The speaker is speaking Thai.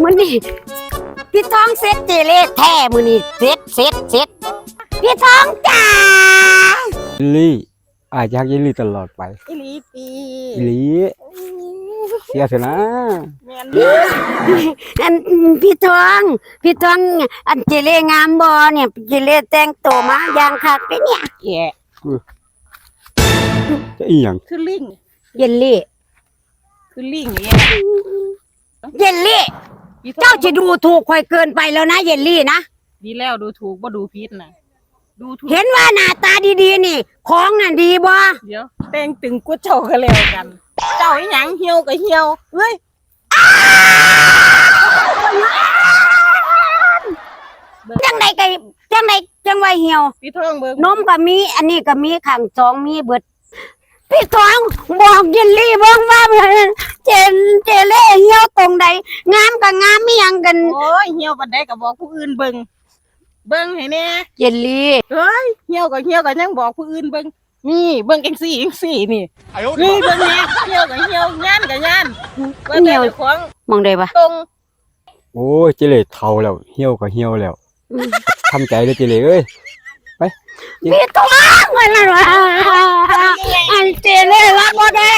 มื้อนี้พี่ทองเซ็ตเจเล่แท้มื้อนี้เซ็ตพี่ทองจ๋าเยลลี่อยากเยลลี่ตลอดไป อีหลีปี เยลลี่เสียเถอะนะ แม่น อันพี่ทองอันเจเล่งามบ่เนี่ยเจเล่แต่งตัวมาอย่างคักเด้เนี่ย แย่ จะอีหยัง คือลิง เยลลี่ คือลิงเนี่ย เยลลี่ พี่ทอง เจ้าจะดูถูกข่อยเกินไปแล้วนะเยลลี่นะ ดีแล้วดูถูกบ่ดูผิดนะดูถูก เห็นว่าหน้าตาดีๆนี่ของน่ะดีบ่ เดี๋ยวแต่งตึงกูเจ้าก็แล้วกัน เจ้าอีหยังเหี่ยวก็เหี่ยวเฮ้ย จังไดจังไว้เหี่ยว พี่ทองเบิ่ง นมก็มีอันนี้ก็มีข้างสองมีเบิดพี่ทองบอกเยลลี่เบิ่งว่าเจเล่เหี่ยวตรงใดงามก็งามมีหยังกัน โอ้ยเหี่ยวปานใดก็บอกผู้อื่นเบิ่งเบิ่งให้แน่ เยลลี่ เฮ้ยเหี่ยวก็ยังบอกผู้อื่นเบิ่งนี่เบิ่งจังซี่นี่นี่เบิ่งแน่เหี่ยวก็เหี่ยวย่านก็ย่านเบิ่งแต่เจ้าของ มองได้ปะ ตรง โอ้ยเจเล่เฒ่าแล้วเหี่ยวก็เหี่ยวแล้วทำใจเลยเจเล่เอ้ยไป พี่ทองมันน่ะวะอันเจเล่รับบ่ได้